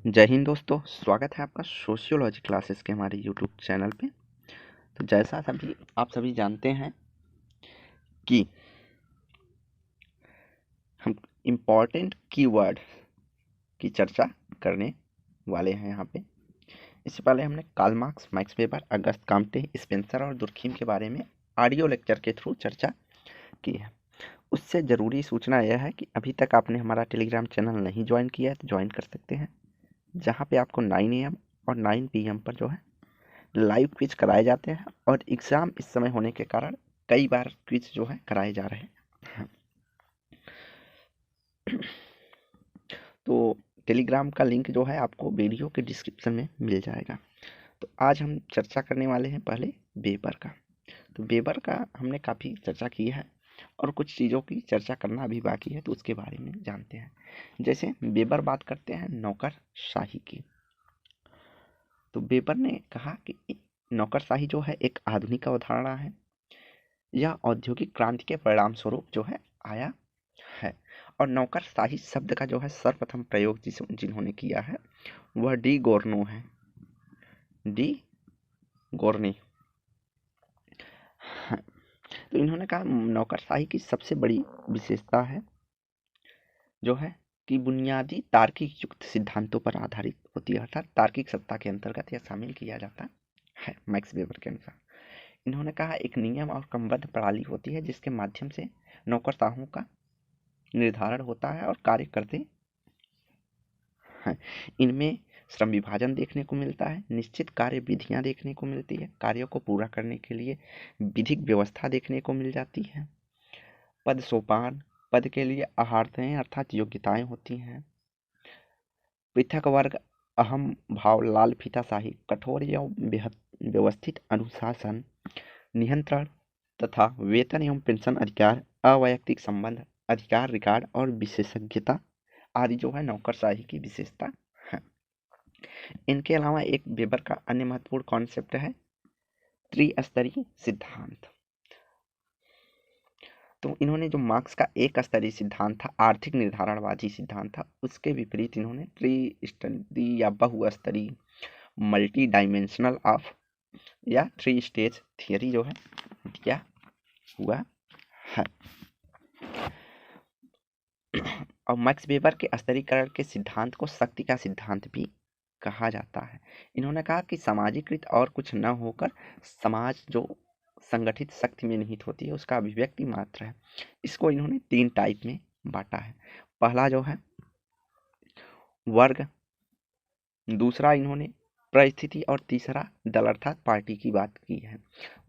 जय हिंद दोस्तों, स्वागत है आपका सोशियोलॉजी क्लासेस के हमारे यूट्यूब चैनल पे। तो जैसा आप सभी जानते हैं कि हम इम्पॉर्टेंट कीवर्ड की चर्चा करने वाले हैं यहाँ पे। इससे पहले हमने Karl Marx, Max Weber, Auguste Comte, Spencer और दुर्खीम के बारे में ऑडियो लेक्चर के थ्रू चर्चा की है। उससे ज़रूरी सूचना यह है कि अभी तक आपने हमारा टेलीग्राम चैनल नहीं ज्वाइन किया है तो ज्वाइन कर सकते हैं, जहाँ पे आपको 9 AM और 9 PM पर जो है लाइव क्विज कराए जाते हैं। और एग्ज़ाम इस समय होने के कारण कई बार क्विज जो है कराए जा रहे हैं। तो टेलीग्राम का लिंक जो है आपको वीडियो के डिस्क्रिप्शन में मिल जाएगा। तो आज हम चर्चा करने वाले हैं पहले वेबर का। तो वेबर का हमने काफ़ी चर्चा की है और कुछ चीज़ों की चर्चा करना अभी बाकी है, तो उसके बारे में जानते हैं। जैसे वेबर बात करते हैं नौकरशाही की। तो वेबर ने कहा कि नौकरशाही जो है एक आधुनिक अवधारणा है। यह औद्योगिक क्रांति के परिणाम स्वरूप जो है आया है। और नौकरशाही शब्द का जो है सर्वप्रथम प्रयोग जिन्होंने किया है वह डी गोर्नो है। डी गोर्नी। तो इन्होंने कहा नौकरशाही की सबसे बड़ी विशेषता है जो है कि बुनियादी तार्किक युक्त सिद्धांतों पर आधारित होती है, अर्थात तार्किक सत्ता के अंतर्गत यह शामिल किया जाता है मैक्स वेबर के अनुसार। इन्होंने कहा एक नियम और क्रमबद्ध प्रणाली होती है जिसके माध्यम से नौकरशाहों का निर्धारण होता है और कार्य करते हैं। इनमें श्रम विभाजन देखने को मिलता है, निश्चित कार्य विधियां देखने को मिलती है, कार्यों को पूरा करने के लिए विधिक व्यवस्था देखने को मिल जाती है, पद सोपान, पद के लिए अहार्तें अर्थात योग्यताएं होती हैं, पृथक वर्ग, अहम भाव, लाल फीताशाही, कठोर एवं व्यवस्थित अनुशासन, नियंत्रण तथा वेतन एवं पेंशन अधिकार, अवैयक्तिक संबंध, अधिकार रिकॉर्ड और विशेषज्ञता आदि जो है नौकरशाही की विशेषता है। इनके अलावा एक वेबर का अन्य महत्वपूर्ण कॉन्सेप्ट है त्रिस्तरीय सिद्धांत। तो इन्होंने जो मार्क्स का एक स्तरीय सिद्धांत था, आर्थिक निर्धारणवादी सिद्धांत था, उसके विपरीत इन्होंने त्रिस्तरीय या बहुस्तरीय मल्टी डायमेंशनल ऑफ या 3 स्टेज थियरी जो है दिया हुआ है। और मैक्स वेबर के स्तरीकरण के सिद्धांत को शक्ति का सिद्धांत भी कहा जाता है। इन्होंने कहा कि सामाजिकृत और कुछ न होकर समाज जो संगठित शक्ति में निहित होती है उसका अभिव्यक्ति मात्र है। इसको इन्होंने 3 टाइप में बांटा है। पहला जो है वर्ग, दूसरा इन्होंने परिस्थिति और तीसरा दल अर्थात पार्टी की बात की है।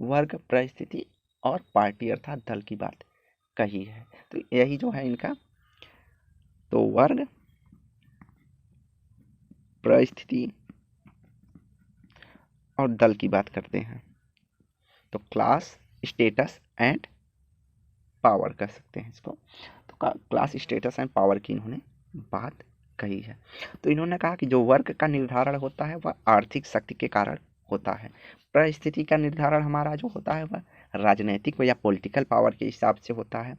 वर्ग, परिस्थिति और पार्टी अर्थात दल की बात कही है। तो यही जो है इनका, तो वर्ग, परिस्थिति और दल की बात करते हैं। तो क्लास, स्टेटस एंड पावर कह सकते हैं इसको। तो क्लास, स्टेटस एंड पावर की इन्होंने बात कही है। तो इन्होंने कहा कि जो वर्ग का निर्धारण होता है वह आर्थिक शक्ति के कारण होता है। परिस्थिति का निर्धारण हमारा जो होता है वह राजनैतिक या पॉलिटिकल पावर के हिसाब से होता है।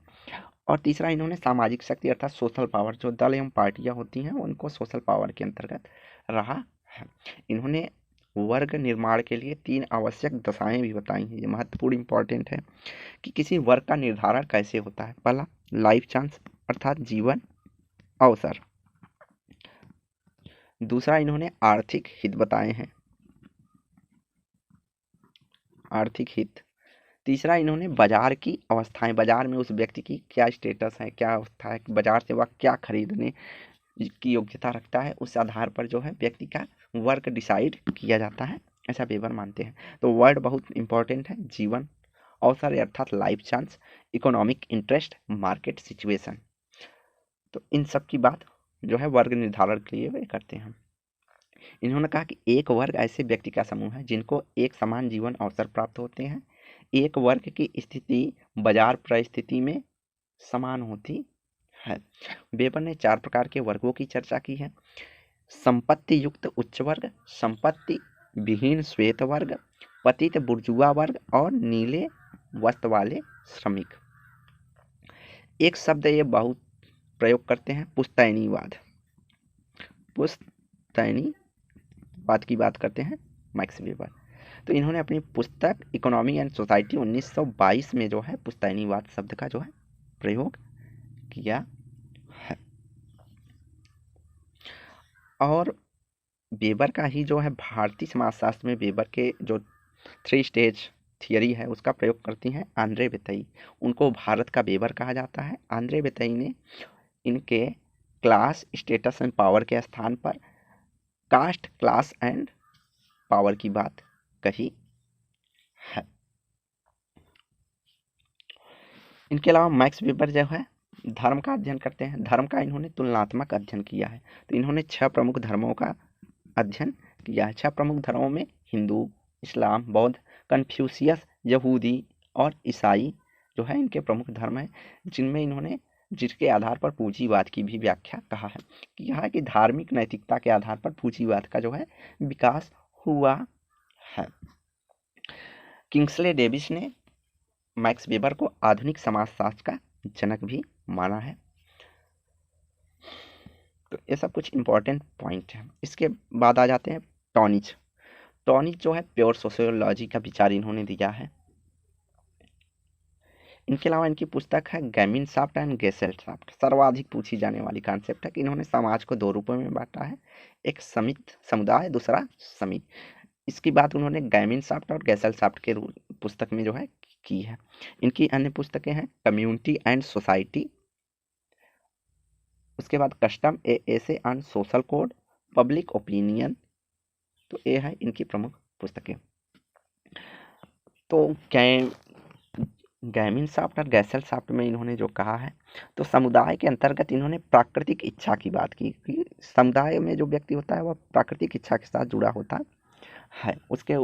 और तीसरा इन्होंने सामाजिक शक्ति अर्थात सोशल पावर, जो दल एवं पार्टियां होती हैं उनको सोशल पावर के अंतर्गत रहा है। इन्होंने वर्ग निर्माण के लिए 3 आवश्यक दशाएं भी बताई हैं। ये महत्वपूर्ण इंपॉर्टेंट है कि किसी वर्ग का निर्धारण कैसे होता है। पहला लाइफ चांस अर्थात जीवन अवसर, दूसरा इन्होंने आर्थिक हित बताए हैं, आर्थिक हित, तीसरा इन्होंने बाजार की अवस्थाएं, बाजार में उस व्यक्ति की क्या स्टेटस है, क्या अवस्था है, बाजार से वह क्या खरीदने की योग्यता रखता है, उस आधार पर जो है व्यक्ति का वर्ग डिसाइड किया जाता है, ऐसा वेबर मानते हैं। तो वर्ड बहुत इंपॉर्टेंट है, जीवन अवसर अर्थात life chance, economic interest, market situation. तो इन सब की बात जो है वर्ग निर्धारण के लिए वे करते हैं। इन्होंने कहा कि एक वर्ग ऐसे व्यक्ति का समूह है जिनको एक समान जीवन अवसर प्राप्त होते हैं। एक वर्ग की स्थिति बाजार परिस्थिति में समान होती है। वेबर ने 4 प्रकार के वर्गों की चर्चा की है। संपत्ति युक्त उच्च वर्ग, संपत्ति विहीन श्वेत वर्ग, पतित बुर्जुआ वर्ग और नीले वस्त्र वाले श्रमिक। एक शब्द ये बहुत प्रयोग करते हैं, पुश्तैनीवाद। पुश्तैनीवाद की बात करते हैं मैक्स वेबर। तो इन्होंने अपनी पुस्तक इकोनॉमी एंड सोसाइटी 1922 में जो है पुश्तैनीवाद शब्द का जो है प्रयोग किया है। और वेबर का ही जो है भारतीय समाजशास्त्र में वेबर के जो 3 स्टेज थियरी है उसका प्रयोग करती हैं आंद्रे बेतई। उनको भारत का वेबर कहा जाता है। आंद्रे बेतई ने इनके क्लास, स्टेटस एंड पावर के स्थान पर कास्ट, क्लास एंड पावर की बात कही है। इनके अलावा मैक्स वेबर जो है धर्म का अध्ययन करते हैं। धर्म का इन्होंने तुलनात्मक अध्ययन किया है। तो इन्होंने 6 प्रमुख धर्मों का अध्ययन किया है। 6 प्रमुख धर्मों में हिंदू, इस्लाम, बौद्ध, कन्फ्यूशियस, यहूदी और ईसाई जो है इनके प्रमुख धर्म हैं, जिसके आधार पर पूंजीवाद की भी व्याख्या कहा है कि यह कि धार्मिक नैतिकता के आधार पर पूंजीवाद का जो है विकास हुआ है। किंग्सले डेविस ने मैक्स वेबर को आधुनिक समाजशास्त्र का जनक भी माना है। तो ये सब कुछ इंपॉर्टेंट पॉइंट है। इसके बाद आ जाते हैं टॉनिज। टॉनिज जो है प्योर सोशियोलॉजी का विचार इन्होंने दिया है। इनके अलावा इनकी पुस्तक है गैमिनशाफ्ट एंड गेसेलशाफ्ट। सर्वाधिक पूछी जाने वाली कॉन्सेप्ट है कि इन्होंने समाज को 2 रूपों में बांटा है, एक समुदाय, दूसरा समिति। इसकी बात उन्होंने गैमिनशाफ्ट और गेसेलशाफ्ट के पुस्तक में जो है की है। इनकी अन्य पुस्तकें हैं कम्युनिटी एंड सोसाइटी, उसके बाद custom, A essay on social code, public opinion. तो ये है इनकी प्रमुख पुस्तकें। तो गैमिनशाफ्ट और गेसेलशाफ्ट में इन्होंने जो कहा है, तो समुदाय के अंतर्गत इन्होंने प्राकृतिक इच्छा की बात की कि समुदाय में जो व्यक्ति होता है वह प्राकृतिक इच्छा के साथ जुड़ा होता है, उसके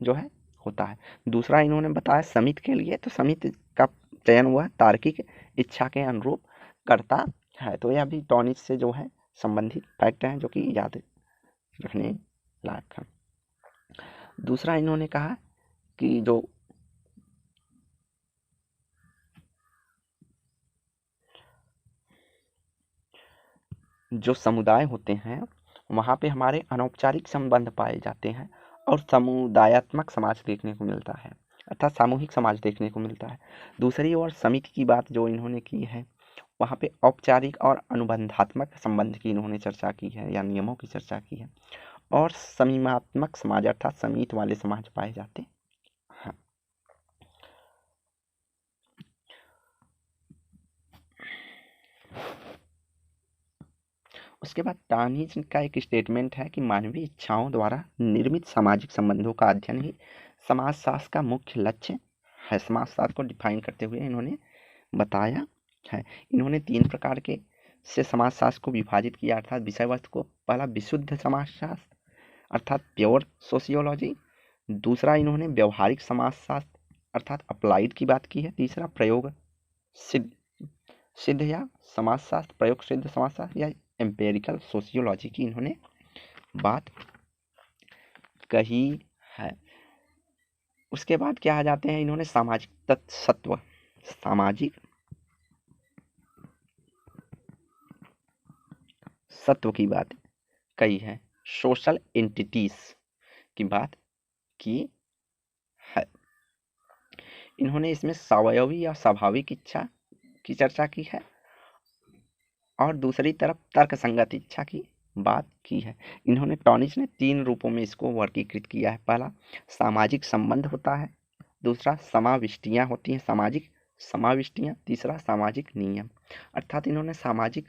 जो है होता है। दूसरा इन्होंने बताया समिति के लिए, तो समिति का चयन हुआ तार्किक इच्छा के अनुरूप करता है। तो यह भी टॉनिज से जो है संबंधित फैक्ट हैं जो कि याद रखने लायक है। दूसरा इन्होंने कहा कि जो समुदाय होते हैं वहाँ पे हमारे अनौपचारिक संबंध पाए जाते हैं और समुदायात्मक समाज देखने को मिलता है, अर्थात सामूहिक समाज देखने को मिलता है। दूसरी ओर समिति की बात जो इन्होंने की है वहाँ पे औपचारिक और अनुबंधात्मक संबंध की इन्होंने चर्चा की है या नियमों की चर्चा की है। और समीमात्मक समाज अर्थात समीत वाले समाज पाए जाते हैं। उसके बाद टॉनिज का एक स्टेटमेंट है कि मानवीय इच्छाओं द्वारा निर्मित सामाजिक संबंधों का अध्ययन ही समाजशास्त्र का मुख्य लक्ष्य है। समाजशास्त्र को डिफाइन करते हुए इन्होंने बताया है। इन्होंने 3 प्रकार के से समाजशास्त्र को विभाजित किया, अर्थात विषय वस्तु को। पहला विशुद्ध समाजशास्त्र अर्थात प्योर सोशियोलॉजी। दूसरा इन्होंने व्यवहारिक समाजशास्त्र अर्थात अप्लाइड की बात की है। तीसरा प्रयोग सिद्ध या समाजशास्त्र, प्रयोग सिद्ध समाजशास्त्र या एम्पेरिकल सोशियोलॉजी की इन्होंने बात कही है। उसके बाद क्या आ जाते हैं, इन्होंने सामाजिक सत्व की बात कही है, सोशल एंटिटीज की बात की है। इन्होंने इसमें स्वायवी या स्वाभाविक इच्छा की चर्चा की है और दूसरी तरफ तर्कसंगत इच्छा की बात की है। इन्होंने टॉनिज ने 3 रूपों में इसको वर्गीकृत किया है। पहला सामाजिक संबंध होता है, दूसरा समाविष्टियाँ होती हैं, सामाजिक समाविष्टियाँ, तीसरा सामाजिक नियम। अर्थात इन्होंने सामाजिक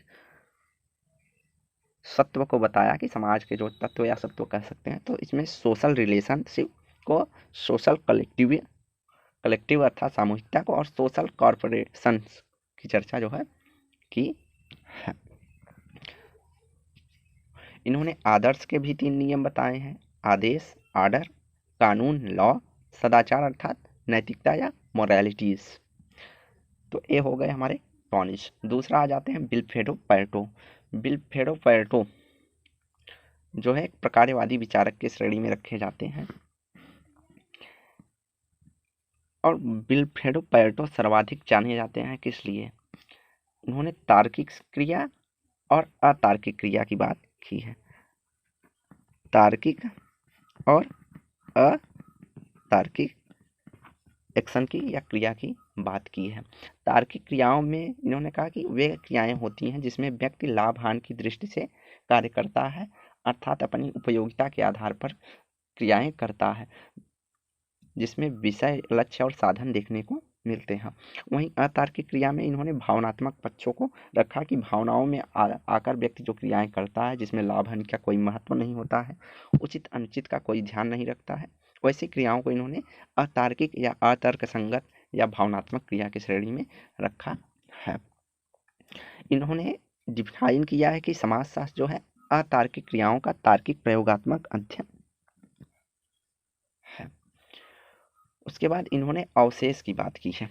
सत्व को बताया कि समाज के जो तत्व या सत्व कह सकते हैं। तो इसमें सोशल रिलेशनशिप को, सोशल कलेक्टिव अर्थात सामूहिकता को और सोशल कॉर्पोरेशन की चर्चा जो है की है। इन्होंने आदर्श के भी 3 नियम बताए हैं, आदेश आर्डर, कानून लॉ, सदाचार अर्थात नैतिकता या मोरालिटीज। तो ये हो गए हमारे टॉनिज। दूसरा आ जाते हैं विल्फ्रेडो पैरेटो। विल्फ्रेडो पैरेटो जो है एक प्रकारवादी विचारक की श्रेणी में रखे जाते हैं और विल्फ्रेडो पैरेटो सर्वाधिक जाने जाते हैं किस लिए, उन्होंने तार्किक क्रिया और अतार्किक क्रिया की बात की है। तार्किक और अतार्किक एक्शन की या क्रिया की बात की है। तार्किक क्रियाओं में इन्होंने कहा कि वे क्रियाएं होती हैं जिसमें व्यक्ति लाभ हानि की दृष्टि से कार्य करता है, अर्थात अपनी उपयोगिता के आधार पर क्रियाएं करता है, जिसमें विषय, लक्ष्य और साधन देखने को मिलते हैं। वहीं अतार्किक क्रिया में इन्होंने भावनात्मक पक्षों को रखा कि भावनाओं में आकर व्यक्ति जो क्रियाएं करता है जिसमें लाभ हानि का कोई महत्व नहीं होता है, उचित अनुचित का कोई ध्यान नहीं रखता है, वैसी क्रियाओं को इन्होंने अतार्किक या अतर्क संगत या भावनात्मक क्रिया की श्रेणी में रखा है। इन्होंने डिफाइन किया है कि समाजशास्त्र जो है अतार्किक क्रियाओं का तार्किक प्रयोगात्मक अध्ययन है। उसके बाद इन्होंने अवशेष की बात की है।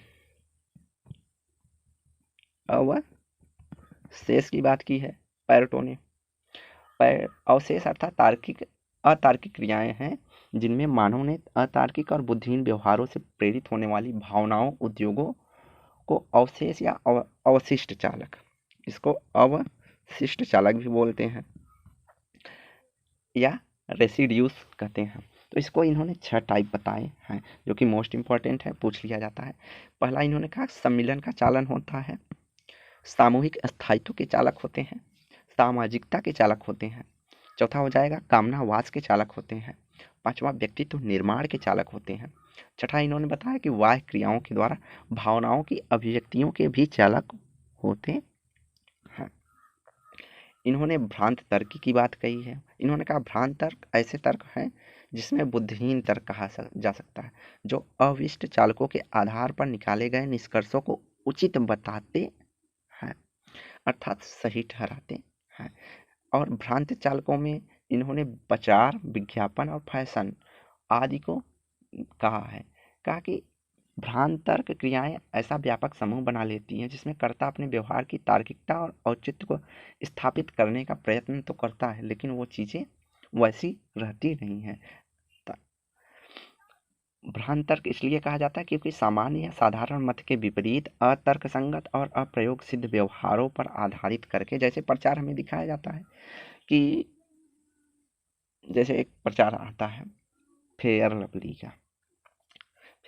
अवशेष की बात की है पैरेटो ने। अवशेष अर्थात अतार्किक क्रियाएं हैं जिनमें मानव ने अतार्किक और बुद्धिहीन व्यवहारों से प्रेरित होने वाली भावनाओं, उद्योगों को अवशेष या अवशिष्ट चालक, इसको अवशिष्ट चालक भी बोलते हैं या रेसिड्यूस कहते हैं। तो इसको इन्होंने 6 टाइप बताए हैं जो कि मोस्ट इंपॉर्टेंट है, पूछ लिया जाता है। पहला इन्होंने कहा सम्मिलन का चालन होता है, सामूहिक स्थायित्व के चालक होते हैं, सामाजिकता के चालक होते हैं। चौथा हो जाएगा कामनावास के चालक होते हैं। पांचवा व्यक्तित्व निर्माण के चालक होते हैं। छठा इन्होंने बताया कि बाह्य क्रियाओं के द्वारा भावनाओं की अभिव्यक्तियों के भी चालक होते हैं। इन्होंने भ्रांत तर्क की बात कही है। इन्होंने कहा भ्रांत तर्क ऐसे तर्क हैं जिसमें बुद्धिहीन तर्क कहा जा सकता है, जो अविष्ट चालकों के आधार पर निकाले गए निष्कर्षों को उचित बताते हैं, अर्थात सही ठहराते हैं। और भ्रांत चालकों में इन्होंने प्रचार, विज्ञापन और फैशन आदि को कहा है। कहा कि भ्रांत तर्क क्रियाएं ऐसा व्यापक समूह बना लेती हैं जिसमें कर्ता अपने व्यवहार की तार्किकता और औचित्य को स्थापित करने का प्रयत्न तो करता है, लेकिन वो चीज़ें वैसी रहती नहीं हैं। भ्रांत तर्क इसलिए कहा जाता है क्योंकि सामान्य या साधारण मत के विपरीत अतर्कसंगत और अप्रयोग सिद्ध व्यवहारों पर आधारित करके, जैसे प्रचार हमें दिखाया जाता है कि जैसे एक प्रचार आता है फेयर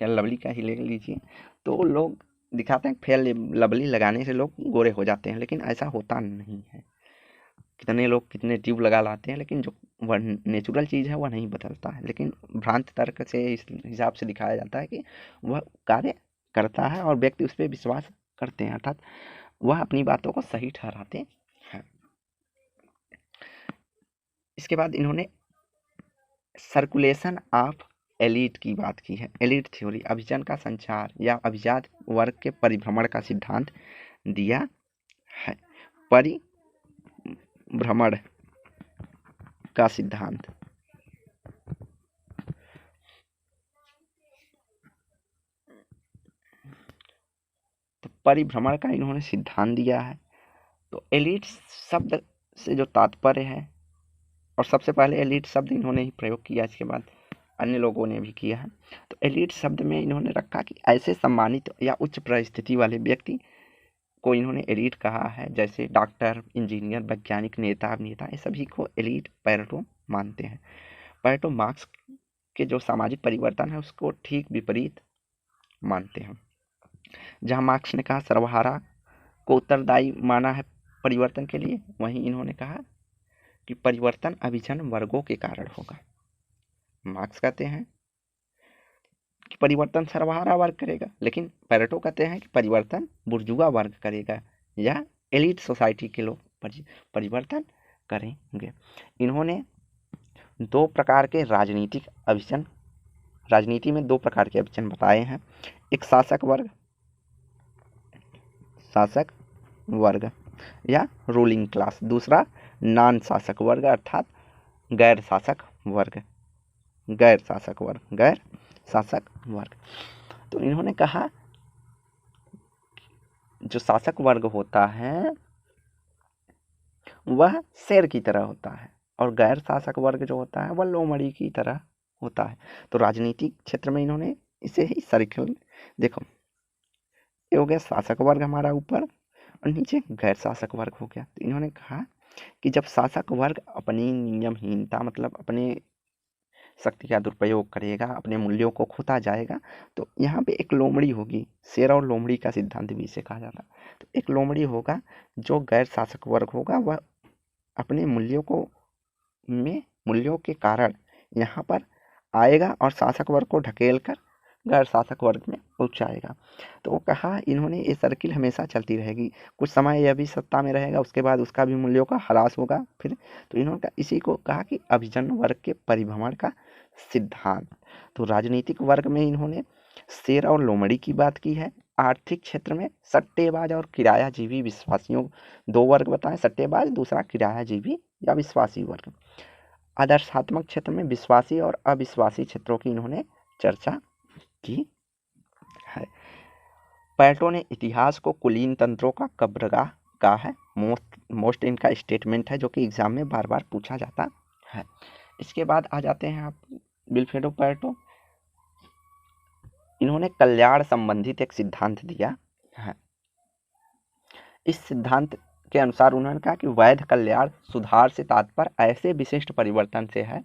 लवली का ही ले लीजिए, तो लोग दिखाते हैं फेयर लवली लगाने से लोग गोरे हो जाते हैं, लेकिन ऐसा होता नहीं है। कितने लोग कितने ट्यूब लगा लाते हैं, लेकिन जो वह नेचुरल चीज़ है वह नहीं बदलता है। लेकिन भ्रांत तर्क से इस हिसाब से दिखाया जाता है कि वह कार्य करता है और व्यक्ति उस पर विश्वास करते हैं, अर्थात वह अपनी बातों को सही ठहराते हैं। इसके बाद इन्होंने सर्कुलेशन ऑफ एलीट की बात की है। एलीट थ्योरी अभिजन का संचार या अभिजात वर्ग के परिभ्रमण का सिद्धांत दिया है। परिभ्रमण का सिद्धांत तो परिभ्रमण का इन्होंने सिद्धांत दिया है। तो एलीट शब्द से जो तात्पर्य है, और सबसे पहले एलीट शब्द इन्होंने ही प्रयोग किया, इसके बाद अन्य लोगों ने भी किया है। तो एलीट शब्द में इन्होंने रखा कि ऐसे सम्मानित या उच्च परिस्थिति वाले व्यक्ति को इन्होंने एलीट कहा है, जैसे डॉक्टर, इंजीनियर, वैज्ञानिक, नेता, अभिनेता, ये सभी को एलीट पैरेटो मानते हैं। पैरेटो मार्क्स के जो सामाजिक परिवर्तन है उसको ठीक विपरीत मानते हैं। जहाँ मार्क्स ने कहा सर्वहारा को उत्तरदायी माना है परिवर्तन के लिए, वहीं इन्होंने कहा कि परिवर्तन अभिजन वर्गों के कारण होगा। मार्क्स कहते हैं कि परिवर्तन सर्वहारा वर्ग करेगा, लेकिन पैरेटो कहते हैं कि परिवर्तन बुर्जुआ वर्ग करेगा या एलीट सोसाइटी के लोग परिवर्तन करेंगे। इन्होंने 2 प्रकार के राजनीति में 2 प्रकार के अभिजन बताए हैं। एक शासक वर्ग या रूलिंग क्लास, दूसरा नॉन शासक वर्ग अर्थात गैर शासक वर्ग। तो इन्होंने कहा जो शासक वर्ग होता है वह शेर की तरह होता है और गैर शासक वर्ग जो होता है वह लोमड़ी की तरह होता है। तो राजनीतिक क्षेत्र में इन्होंने इसे ही सर्किल, देखो ये हो गया शासक वर्ग हमारा ऊपर और नीचे गैर शासक वर्ग हो गया। तो इन्होंने कहा कि जब शासक वर्ग अपनी नियमहीनता मतलब अपने शक्ति का दुरुपयोग करेगा, अपने मूल्यों को खोता जाएगा, तो यहाँ पे एक लोमड़ी होगी। शेर और लोमड़ी का सिद्धांत भी इसे कहा जाता है। तो एक लोमड़ी होगा जो गैर शासक वर्ग होगा, वह अपने मूल्यों के कारण यहाँ पर आएगा और शासक वर्ग को ढकेल कर गैर शासक वर्ग में पहुँचाएगा। तो वो कहा इन्होंने ये सर्किल हमेशा चलती रहेगी, कुछ समय यह भी सत्ता में रहेगा, उसके बाद उसका भी मूल्यों का ह्रास होगा फिर। तो इन्होंने इसी को कहा कि अभिजन वर्ग के परिभ्रमण का सिद्धांत। तो राजनीतिक वर्ग में इन्होंने शेर और लोमड़ी की बात की है। आर्थिक क्षेत्र में सट्टेबाज और किरायाजीवी विश्वासियों, दो वर्ग बताएं, सट्टेबाज, दूसरा किरायाजीवी या विश्वासी वर्ग। आदर्शात्मक क्षेत्र में विश्वासी और अविश्वासी क्षेत्रों की इन्होंने चर्चा की है। प्लेटो ने इतिहास को कुलीन तंत्रों का कब्रगाह कहा है। मोस्ट इनका स्टेटमेंट है जो कि एग्जाम में बार बार पूछा जाता है। इसके बाद आ जाते हैं आप विल्फ्रेडो प्लेटो। इन्होंने कल्याण संबंधित एक सिद्धांत दिया है। इस सिद्धांत के अनुसार उन्होंने कहा कि वैध कल्याण सुधार से तात्पर्य ऐसे विशिष्ट परिवर्तन से है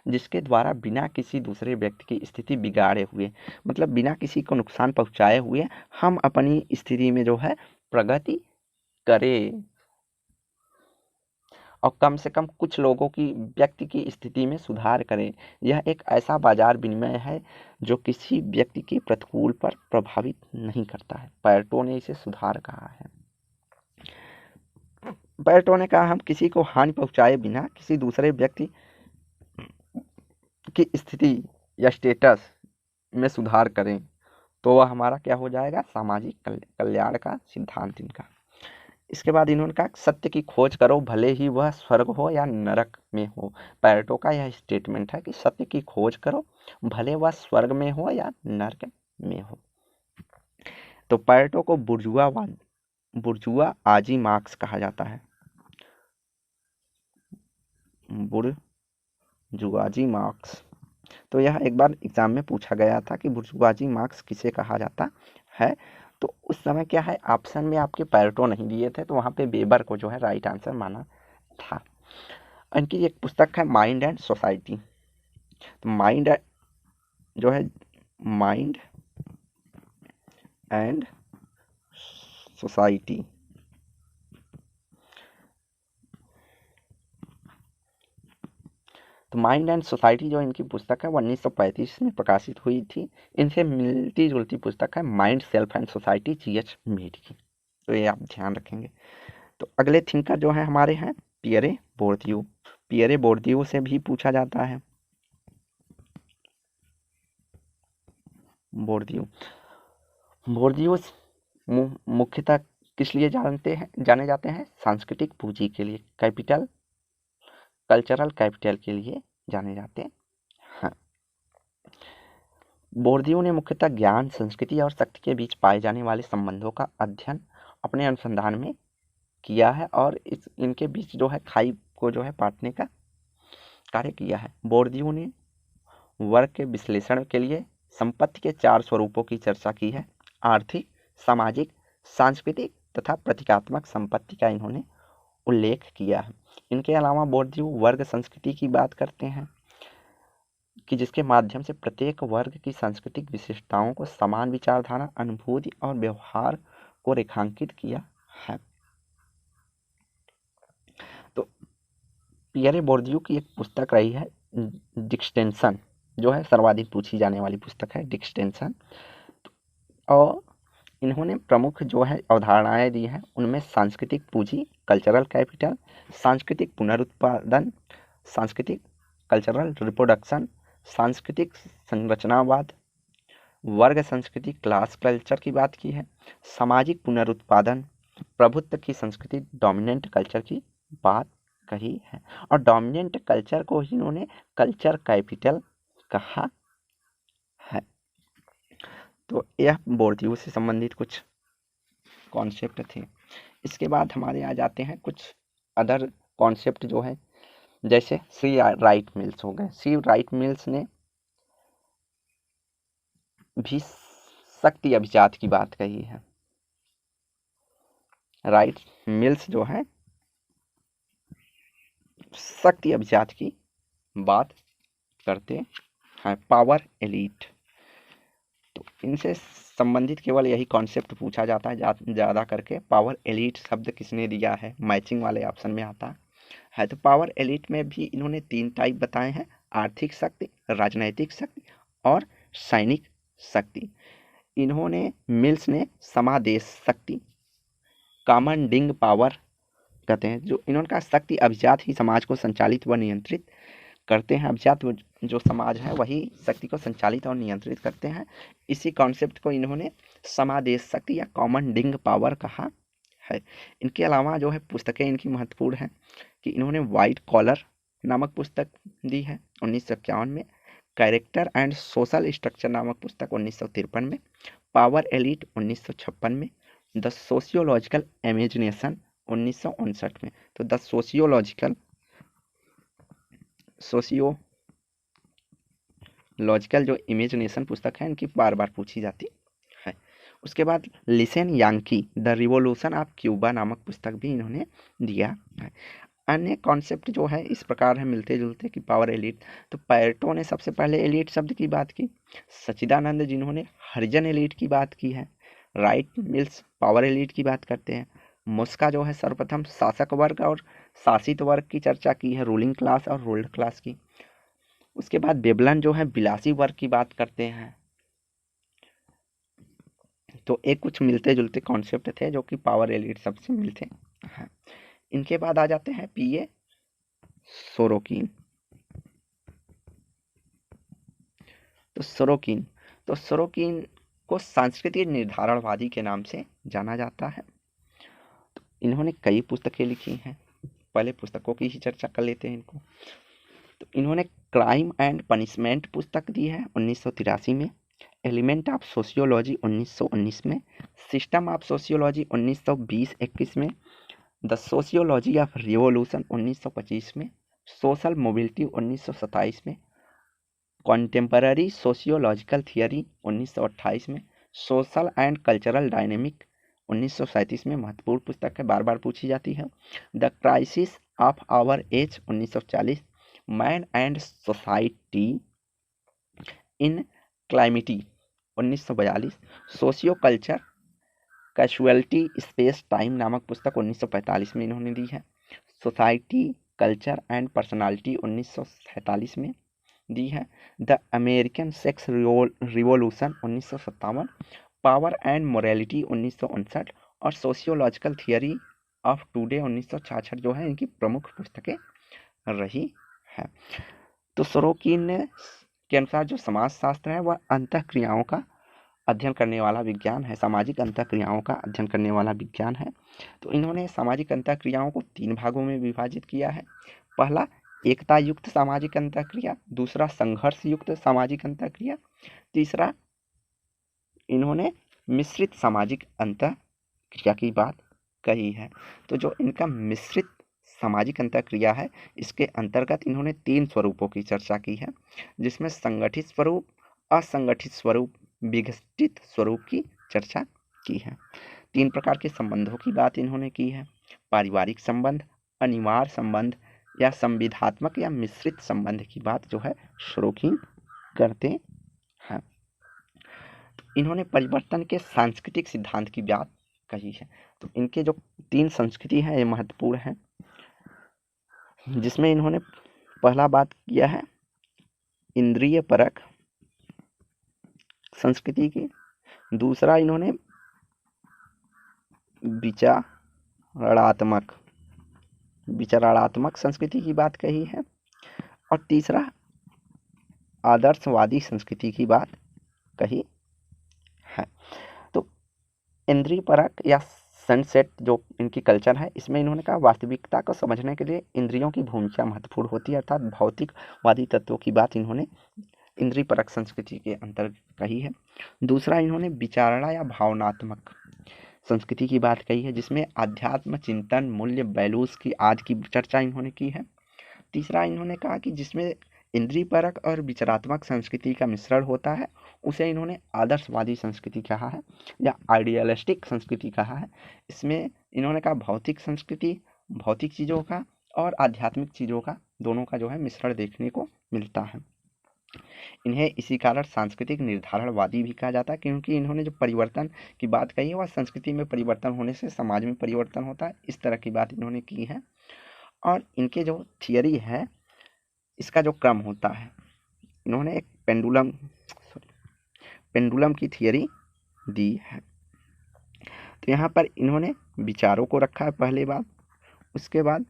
जिसके द्वारा बिना किसी दूसरे व्यक्ति की स्थिति बिगाड़े हुए, मतलब बिना किसी को नुकसान पहुंचाए हुए, हम अपनी स्थिति में जो है प्रगति करें और कम से कम कुछ लोगों की व्यक्ति की स्थिति में सुधार करें। यह एक ऐसा बाजार विनिमय है जो किसी व्यक्ति के प्रतिकूल पर प्रभावित नहीं करता है। प्लेटो ने इसे सुधार कहा है। प्लेटो ने कहा हम किसी को हानि पहुंचाए बिना किसी दूसरे व्यक्ति की स्थिति या स्टेटस में सुधार करें तो वह हमारा क्या हो जाएगा, सामाजिक कल्याण का सिद्धांत इनका। इसके बाद इन्होंने कहा सत्य की खोज करो भले ही वह स्वर्ग हो या नरक में हो। प्लेटो का यह स्टेटमेंट है कि सत्य की खोज करो भले वह स्वर्ग में हो या नरक में हो। तो प्लेटो को बुर्जुआ आजी मार्क्स कहा जाता है। बुर्जुआजी मार्क्स, तो यह एक बार एग्जाम में पूछा गया था कि बुर्जुआजी मार्क्स किसे कहा जाता है। तो उस समय क्या है, ऑप्शन में आपके प्लेटो नहीं दिए थे, तो वहाँ पे वेबर को जो है राइट आंसर माना था। इनकी एक पुस्तक है माइंड एंड सोसाइटी। तो माइंड एंड सोसाइटी, तो माइंड एंड सोसाइटी जो इनकी पुस्तक है वो 1935 में प्रकाशित हुई थी। इनसे मिलती जुलती पुस्तक है mind self and society GH Mead की, तो ये आप ध्यान रखेंगे। तो अगले थिंकर जो है हमारे हैं पियरे बोर्दियू। पियरे बोर्दियू से भी पूछा जाता है। बोर्दियू मुख्यतः किस लिए जाने जाते हैं, सांस्कृतिक पूंजी के लिए, कल्चरल कैपिटल के लिए जाने जाते हैं। बोर्दियू ने मुख्यतः ज्ञान, संस्कृति और शक्ति के बीच पाए जाने वाले संबंधों का अध्ययन अपने अनुसंधान में किया है और इनके बीच जो है खाई को जो है पाटने का कार्य किया है। बोर्दियू ने वर्ग के विश्लेषण के लिए संपत्ति के 4 स्वरूपों की चर्चा की है। आर्थिक, सामाजिक, सांस्कृतिक तथा प्रतीकात्मक संपत्ति का इन्होंने उल्लेख किया है। इनके अलावा बोर्दियू वर्ग संस्कृति की बात करते हैं कि जिसके माध्यम से प्रत्येक वर्ग की सांस्कृतिक विशेषताओं को समान विचारधारा, अनुभूति और व्यवहार को रेखांकित किया है। तो पियरे बोर्दियू की एक पुस्तक रही है डिक्सटेंशन, जो है सर्वाधिक पूछी जाने वाली पुस्तक है डिक्सटेंशन। और इन्होंने प्रमुख जो है अवधारणाएं दी हैं, उनमें सांस्कृतिक पूंजी, कल्चरल कैपिटल, सांस्कृतिक पुनरुत्पादन, सांस्कृतिक कल्चरल रिप्रोडक्शन, सांस्कृतिक संरचनावाद, वर्ग संस्कृति क्लास कल्चर की बात की है, सामाजिक पुनरुत्पादन, प्रभुत्व की संस्कृति डोमिनेंट कल्चर की बात कही है। और डोमिनेंट कल्चर को ही इन्होंने कल्चर कैपिटल कहा है। तो यह बोर्दियू से संबंधित कुछ कॉन्सेप्ट थे। इसके बाद हमारे आ जाते हैं कुछ अदर कॉन्सेप्ट जो है, जैसे सी राइट मिल्स हो गए। सी राइट मिल्स ने भी शक्ति अभिजात की बात कही है। राइट मिल्स जो है शक्ति अभिजात की बात करते हैं, पावर एलीट। तो इनसे संबंधित केवल यही कॉन्सेप्ट पूछा जाता है ज़्यादा करके। पावर एलीट शब्द किसने दिया है, मैचिंग वाले ऑप्शन में आता है। तो पावर एलीट में भी इन्होंने 3 टाइप बताए हैं, आर्थिक शक्ति, राजनैतिक शक्ति और सैनिक शक्ति। इन्होंने मिल्स ने समादेश शक्ति, कमांडिंग पावर कहते हैं, जो इन्होंने कहा शक्ति अभिजात ही समाज को संचालित व नियंत्रित करते हैं। अभिजात जो समाज है वही शक्ति को संचालित और नियंत्रित करते हैं। इसी कॉन्सेप्ट को इन्होंने समादेश शक्ति या कमांडिंग पावर कहा है। इनके अलावा जो है पुस्तकें इनकी महत्वपूर्ण हैं कि इन्होंने व्हाइट कॉलर नामक पुस्तक दी है 1951 में, कैरेक्टर एंड सोशल स्ट्रक्चर नामक पुस्तक 1953 में, पावर एलीट 1956 में, द सोशियोलॉजिकल इमेजिनेशन 1959 में। तो द सोशियोलॉजिकल जो इमेजिनेशन पुस्तक है इनकी बार बार पूछी जाती है। उसके बाद listen Yankee the revolution of Cuba नामक पुस्तक भी इन्होंने दिया है। अन्य कॉन्सेप्ट जो है इस प्रकार है मिलते जुलते कि पावर एलीट। तो पैरेटो ने सबसे पहले एलीट शब्द की बात की, सच्चिदानंद जिन्होंने हरिजन एलीट की बात की है, राइट मिल्स पावर एलीट की बात करते हैं, मुस्का जो है सर्वप्रथम शासक वर्ग और शासित वर्ग की चर्चा की है, रूलिंग क्लास और रूल्ड क्लास की। उसके बाद वेबलन जो है विलासी वर्ग की बात करते हैं। तो एक कुछ मिलते जुलते कॉन्सेप्ट थे जो कि पावर एलीट सबसे मिलते हैं। इनके बाद आ जाते हैं पीए सोरोकिन। तो सोरोकिन को सांस्कृतिक निर्धारणवादी के नाम से जाना जाता है। तो इन्होंने कई पुस्तकें लिखी हैं, पहले पुस्तकों की ही चर्चा कर लेते हैं इनको। तो इन्होंने क्राइम एंड पनिशमेंट पुस्तक दी है 1983 में, एलिमेंट ऑफ सोशियोलॉजी 1919 में, सिस्टम ऑफ सोशियोलॉजी 1920-21 में, द सोशियोलॉजी ऑफ रिवोल्यूशन 1925 में, सोशल मोबिलिटी 1927 में, कॉन्टेम्पररी सोशियोलॉजिकल थियरी 1928 में, सोशल एंड कल्चरल डायनेमिक 1937 में महत्वपूर्ण पुस्तक है, बार बार पूछी जाती है, the crisis of our age 1940, man and society in calamity 1942, socio culture causality space time नामक पुस्तक 1945 में इन्होंने दी है, सोसाइटी कल्चर एंड पर्सनालिटी 1947 में दी है, the American sex revolution 1957, power and morality 1959 और सोशियोलॉजिकल थियरी ऑफ टुडे 1966 जो है इनकी प्रमुख पुस्तकें रही है। तो सोरोकिन के अनुसार जो समाजशास्त्र है वह अंतःक्रियाओं का अध्ययन करने वाला विज्ञान है, सामाजिक अंतःक्रियाओं का अध्ययन करने वाला विज्ञान है। तो इन्होंने सामाजिक अंतःक्रियाओं को 3 भागों में विभाजित किया है। पहला एकता युक्त सामाजिक अंतःक्रिया, दूसरा संघर्ष युक्त सामाजिक अंतःक्रिया, तीसरा इन्होंने मिश्रित सामाजिक अंतःक्रिया की बात कही है। तो जो इनका मिश्रित सामाजिक अंतःक्रिया है इसके अंतर्गत इन्होंने 3 स्वरूपों की चर्चा की है, जिसमें संगठित स्वरूप, असंगठित स्वरूप, विघटित स्वरूप की चर्चा की है। 3 प्रकार के संबंधों की बात इन्होंने की है, पारिवारिक संबंध, अनिवार्य संबंध या संविधात्मक या मिश्रित संबंध की बात जो है सोरोकिन करते हैं। तो इन्होंने परिवर्तन के सांस्कृतिक सिद्धांत की बात कही है। तो इनके जो 3 संस्कृति हैं ये महत्वपूर्ण हैं, जिसमें इन्होंने पहला बात किया है इंद्रिय परक संस्कृति की, दूसरा इन्होंने विचारात्मक संस्कृति की बात कही है और तीसरा आदर्शवादी संस्कृति की बात कही है। तो इंद्रिय परक या सनसेट जो इनकी कल्चर है इसमें इन्होंने कहा वास्तविकता को समझने के लिए इंद्रियों की भूमिका महत्वपूर्ण होती है, अर्थात भौतिकवादी तत्वों की बात इन्होंने इंद्रिय परक संस्कृति के अंतर्गत कही है। दूसरा इन्होंने विचारणा या भावनात्मक संस्कृति की बात कही है, जिसमें आध्यात्म, चिंतन, मूल्य, वैल्यूज की आज की चर्चा इन्होंने की है। तीसरा इन्होंने कहा कि जिसमें इंद्रिय परक और विचारात्मक संस्कृति का मिश्रण होता है उसे इन्होंने आदर्शवादी संस्कृति कहा है या आइडियलिस्टिक संस्कृति कहा है। इसमें इन्होंने कहा भौतिक संस्कृति, भौतिक चीज़ों का और आध्यात्मिक चीज़ों का, दोनों का जो है मिश्रण देखने को मिलता है। इन्हें इसी कारण सांस्कृतिक निर्धारणवादी भी कहा जाता है, क्योंकि इन्होंने जो परिवर्तन की बात कही है वह संस्कृति में परिवर्तन होने से समाज में परिवर्तन होता है, इस तरह की बात इन्होंने की है। और इनके जो थियरी है, इसका जो क्रम होता है, इन्होंने एक पेंडुलम की थियरी दी है। तो यहाँ पर इन्होंने विचारों को रखा है पहले बात, उसके बाद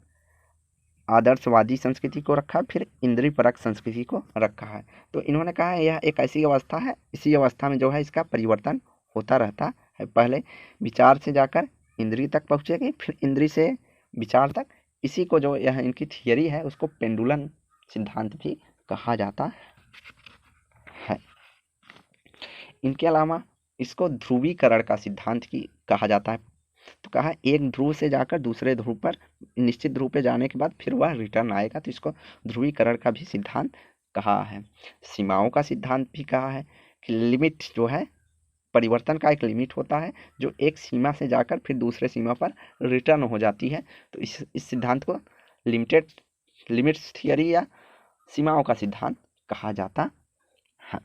आदर्शवादी संस्कृति को रखा, फिर इंद्रियपरक संस्कृति को रखा है। तो इन्होंने कहा है यह एक ऐसी अवस्था है, इसी अवस्था में जो है इसका परिवर्तन होता रहता है। पहले विचार से जाकर इंद्रिय तक पहुँचेगी, फिर इंद्रिय से विचार तक। इसी को जो यह इनकी थियरी है उसको पेंडुलम सिद्धांत भी कहा जाता है। इनके अलावा इसको ध्रुवीकरण का सिद्धांत की कहा जाता है। तो कहा एक ध्रुव से जाकर दूसरे ध्रुव पर, निश्चित ध्रुव पे जाने के बाद फिर वह रिटर्न आएगा, तो इसको ध्रुवीकरण का भी सिद्धांत कहा है। सीमाओं का सिद्धांत भी कहा है कि लिमिट जो है, परिवर्तन का एक लिमिट होता है जो एक सीमा से जाकर फिर दूसरे सीमा पर रिटर्न हो जाती है। तो इस सिद्धांत को लिमिट्स थियरी या सीमाओं का सिद्धांत कहा जाता है।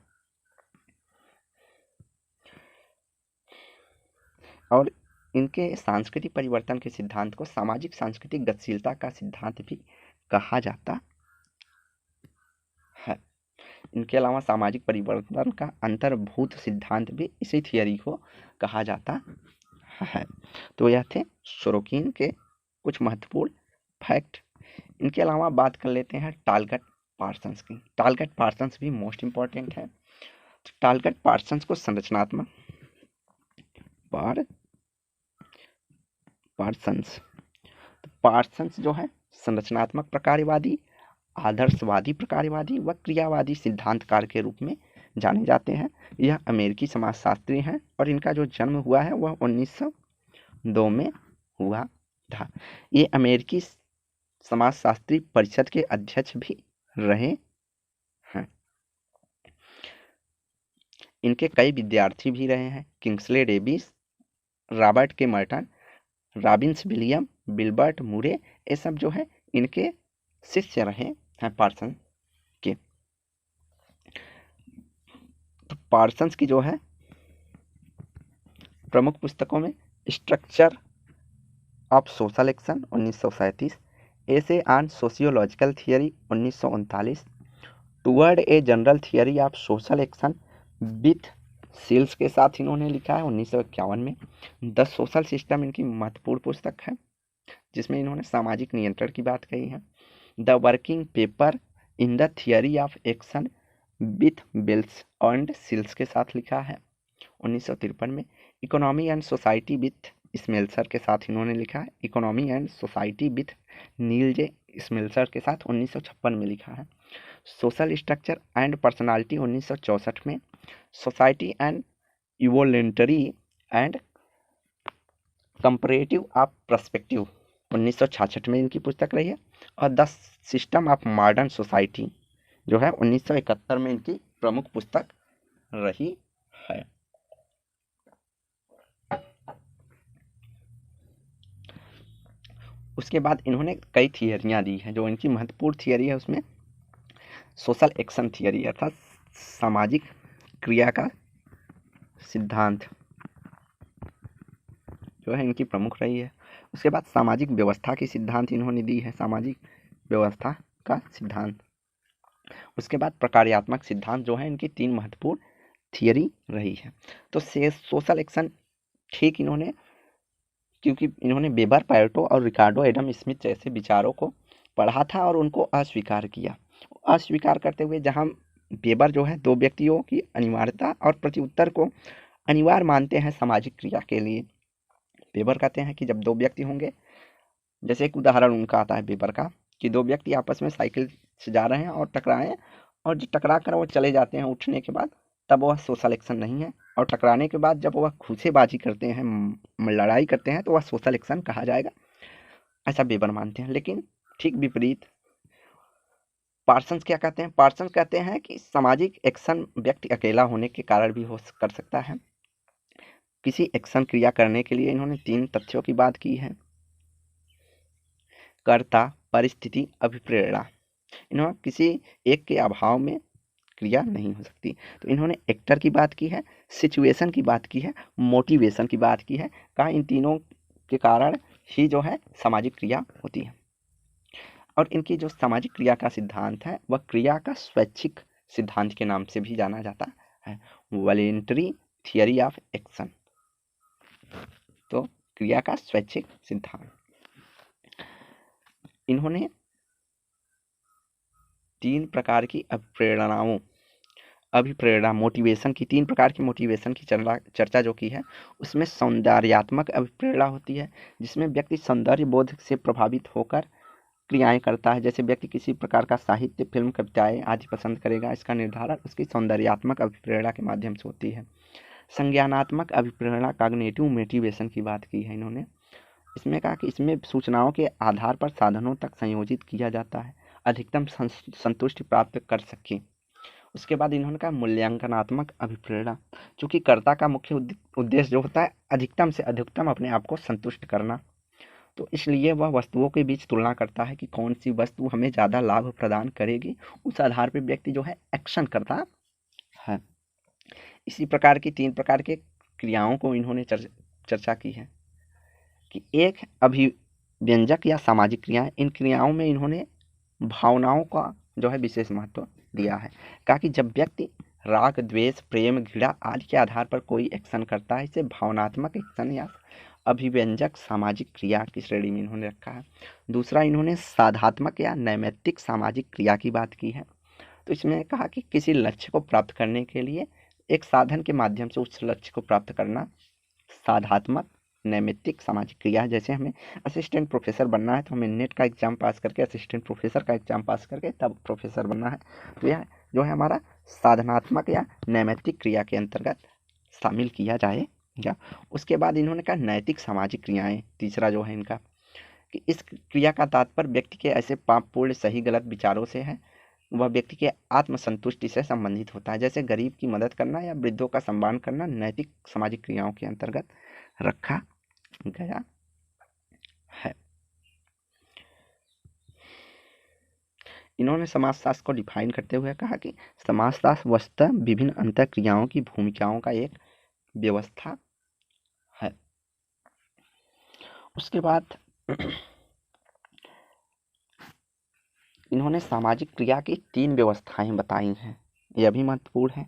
और इनके सांस्कृतिक परिवर्तन के सिद्धांत को सामाजिक सांस्कृतिक गतिशीलता का सिद्धांत भी कहा जाता है। इनके अलावा सामाजिक परिवर्तन का अंतर्भूत सिद्धांत भी इसी थियरी को कहा जाता है। तो यह थे सोरोकिन के कुछ महत्वपूर्ण फैक्ट। इनके अलावा बात कर लेते हैं टालगट पार्सन्स की। टालगट पार्सन्स भी मोस्ट इम्पॉर्टेंट है। तो टालगट पार्सन्स को संरचनात्मक पार्सन्स जो है संरचनात्मक प्रकारवादी, आदर्शवादी प्रकारवादी व क्रियावादी सिद्धांतकार के रूप में जाने जाते हैं। यह अमेरिकी समाजशास्त्री हैं और इनका जो जन्म हुआ है वह 1902 में हुआ था। ये अमेरिकी समाजशास्त्री परिषद के अध्यक्ष भी रहे हैं। इनके कई विद्यार्थी भी रहे हैं। किंग्सले डेविस, रॉबर्ट के मर्टन, रॉबिन्स विलियम, विल्बर्ट मुरे, ये सब जो है इनके शिष्य रहे हैं पार्सन के। तो पार्सन्स की जो है प्रमुख पुस्तकों में structure of social action 1937, essay on sociological theory 1939, toward a general theory of social action with Shils के साथ इन्होंने लिखा है 1951 में। द सोशल सिस्टम इनकी महत्वपूर्ण पुस्तक है जिसमें इन्होंने सामाजिक नियंत्रण की बात कही है। The working paper in the theory of action with Bales and Shils के साथ लिखा है 1953 में। Economy and society with Smelser के साथ इन्होंने लिखा है। Economy and society with Neil J Smelser के साथ 1956 में लिखा है। सोशल स्ट्रक्चर एंड पर्सनालिटी 1964 में। Society and evolutionary and comparative of perspective 1966 में इनकी पुस्तक रही है। और the system of modern society जो है 1971 में इनकी प्रमुख पुस्तक रही है। उसके बाद इन्होंने कई थियरियाँ दी हैं। जो इनकी महत्वपूर्ण थियरी है उसमें सोशल एक्शन थियरी अर्थात सामाजिक क्रिया का सिद्धांत जो है इनकी प्रमुख रही है। उसके बाद सामाजिक व्यवस्था की सिद्धांत इन्होंने दी है, सामाजिक व्यवस्था का सिद्धांत। उसके बाद प्रकार्यात्मक सिद्धांत जो है इनकी 3 महत्वपूर्ण थियरी रही है। तो सोशल एक्शन ठीक इन्होंने, क्योंकि इन्होंने वेबर, पैरेटो और रिकार्डो एडम स्मिथ जैसे विचारों को पढ़ा था और उनको अस्वीकार किया। अस्वीकार करते हुए जहाँ वेबर जो है 2 व्यक्तियों की अनिवार्यता और प्रत्युत्तर को अनिवार्य मानते हैं सामाजिक क्रिया के लिए। वेबर कहते हैं कि जब 2 व्यक्ति होंगे, जैसे एक उदाहरण उनका आता है वेबर का कि 2 व्यक्ति आपस में साइकिल से जा रहे हैं और टकराए, और जो टकरा कर वो चले जाते हैं उठने के बाद, तब वह सोशल एक्शन नहीं है। और टकराने के बाद जब वह घूसेबाजी करते हैं, लड़ाई करते हैं, तो वह सोशल एक्शन कहा जाएगा, ऐसा वेबर मानते हैं। लेकिन ठीक विपरीत पार्सन्स क्या कहते हैं? पार्सन्स कहते हैं कि सामाजिक एक्शन व्यक्ति अकेला होने के कारण भी कर सकता है। किसी एक्शन क्रिया करने के लिए इन्होंने 3 तथ्यों की बात की है: कर्ता, परिस्थिति अभिप्रेरणा। इन्होंने किसी एक के अभाव में क्रिया नहीं हो सकती। तो इन्होंने एक्टर की बात की है, सिचुएशन की बात की है, मोटिवेशन की बात की है। कहा इन तीनों के कारण ही जो है सामाजिक क्रिया होती है। और इनकी जो सामाजिक क्रिया का सिद्धांत है वह क्रिया का स्वैच्छिक सिद्धांत के नाम से भी जाना जाता है, वॉलेंटरी थियरी ऑफ एक्शन। तो क्रिया का स्वैच्छिक सिद्धांत। इन्होंने 3 प्रकार की अभिप्रेरणा मोटिवेशन की 3 प्रकार की मोटिवेशन की चर्चा जो की है, उसमें सौंदर्यात्मक अभिप्रेरणा होती है, जिसमें व्यक्ति सौंदर्य बोध से प्रभावित होकर क्रियाएं करता है। जैसे व्यक्ति किसी प्रकार का साहित्य, फिल्म, कविताएं आदि पसंद करेगा, इसका निर्धारण उसकी सौंदर्यात्मक अभिप्रेरणा के माध्यम से होती है। संज्ञानात्मक अभिप्रेरणा कॉग्निटिव मोटिवेशन की बात की है इन्होंने। इसमें कहा कि इसमें सूचनाओं के आधार पर साधनों तक संयोजित किया जाता है, अधिकतम संतुष्टि प्राप्त कर सके। उसके बाद इन्होंने कहा मूल्यांकनात्मक अभिप्रेरणा, चूंकि कर्ता का मुख्य उद्देश्य जो होता है अधिकतम से अधिकतम अपने आप को संतुष्ट करना, तो इसलिए वह वस्तुओं के बीच तुलना करता है कि कौन सी वस्तु हमें ज़्यादा लाभ प्रदान करेगी। उस आधार पर व्यक्ति जो है एक्शन करता है। इसी प्रकार की 3 प्रकार के क्रियाओं को इन्होंने चर्चा की है कि एक अभिव्यंजक या सामाजिक क्रियाएं। इन क्रियाओं में इन्होंने भावनाओं का जो है विशेष महत्व दिया है। कहा कि जब व्यक्ति राग, द्वेष, प्रेम, घृणा आदि के आधार पर कोई एक्शन करता है, इसे भावनात्मक एक्शन या अभिव्यंजक सामाजिक क्रिया की श्रेणी में इन्होंने रखा है। दूसरा, इन्होंने साधात्मक या नैमित्तिक सामाजिक क्रिया की बात की है। तो इसमें कहा कि किसी लक्ष्य को प्राप्त करने के लिए एक साधन के माध्यम से उस लक्ष्य को प्राप्त करना साधात्मक नैमित्तिक सामाजिक क्रिया है। जैसे हमें असिस्टेंट प्रोफेसर बनना है, तो हमें नेट का एग्जाम पास करके, असिस्टेंट प्रोफेसर का एग्जाम पास करके तब प्रोफेसर बनना है। तो यह जो है हमारा साधनात्मक या नैमित्तिक क्रिया के अंतर्गत शामिल किया जाएगा। उसके बाद इन्होंने कहा नैतिक सामाजिक क्रियाएं। तीसरा जो है इनका कि इस क्रिया का तात्पर्य व्यक्ति के ऐसे पापपूर्ण सही गलत विचारों से है, वह व्यक्ति के आत्मसंतुष्टि से संबंधित होता है। जैसे गरीब की मदद करना या वृद्धों का सम्मान करना नैतिक सामाजिक क्रियाओं के अंतर्गत रखा गया है। इन्होंने समाजशास्त्र को डिफाइन करते हुए कहा कि समाजशास्त्र वस्तुतः विभिन्न अंतःक्रियाओं की भूमिकाओं का एक व्यवस्था है। उसके बाद इन्होंने सामाजिक क्रिया की 3 व्यवस्थाएं बताई हैं। यह भी महत्वपूर्ण है,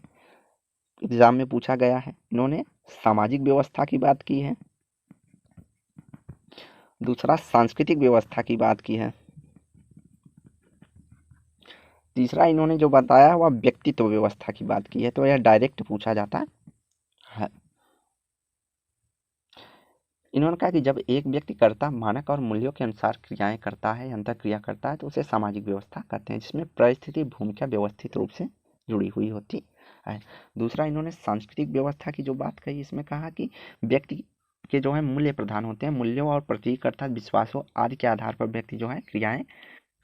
एग्जाम में पूछा गया है। इन्होंने सामाजिक व्यवस्था की बात की है, दूसरा सांस्कृतिक व्यवस्था की बात की है, तीसरा इन्होंने जो बताया वह व्यक्तित्व व्यवस्था की बात की है। तो यह डायरेक्ट पूछा जाता है। इन्होंने कहा कि जब एक व्यक्ति कर्ता मानक और मूल्यों के अनुसार क्रियाएं करता है, अंतःक्रिया करता है, तो उसे सामाजिक व्यवस्था कहते हैं, जिसमें परिस्थिति भूमिका व्यवस्थित रूप से जुड़ी हुई होती है। दूसरा, इन्होंने सांस्कृतिक व्यवस्था की जो बात कही, इसमें कहा कि व्यक्ति के जो है मूल्य प्रधान होते हैं, मूल्यों और प्रतीक अर्थात विश्वासों आदि के आधार पर व्यक्ति जो है क्रियाएं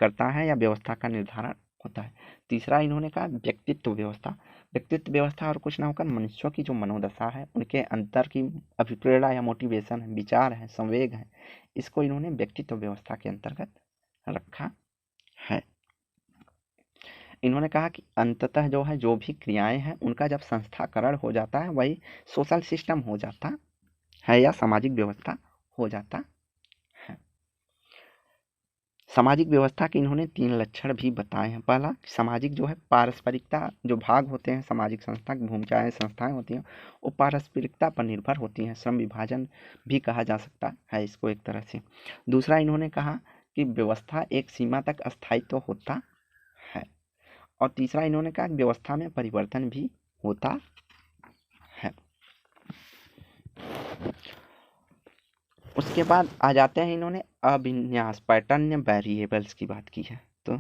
करता है या व्यवस्था का निर्धारण होता है। तीसरा, इन्होंने कहा व्यक्तित्व व्यवस्था। व्यक्तित्व व्यवस्था और कुछ ना होकर मनुष्यों की जो मनोदशा है, उनके अंतर की अभिप्रेरणा या मोटिवेशन है, विचार है, संवेग है, इसको इन्होंने व्यक्तित्व व्यवस्था के अंतर्गत रखा है। इन्होंने कहा कि अंततः जो है जो भी क्रियाएं हैं उनका जब संस्थाकरण हो जाता है वही सोशल सिस्टम हो जाता है या सामाजिक व्यवस्था हो जाता है। सामाजिक व्यवस्था के इन्होंने 3 लक्षण भी बताए हैं। पहला, सामाजिक जो है पारस्परिकता, जो भाग होते हैं सामाजिक संस्था की भूमिकाएं संस्थाएं होती हैं वो पारस्परिकता पर निर्भर होती हैं, श्रम विभाजन भी कहा जा सकता है इसको एक तरह से। दूसरा, इन्होंने कहा कि व्यवस्था एक सीमा तक अस्थायित्व होता है। और तीसरा, इन्होंने कहा कि व्यवस्था में परिवर्तन भी होता है। उसके बाद आ जाते हैं इन्होंने अभिन्यास पैटर्न वेरिएबल्स की बात की है, तो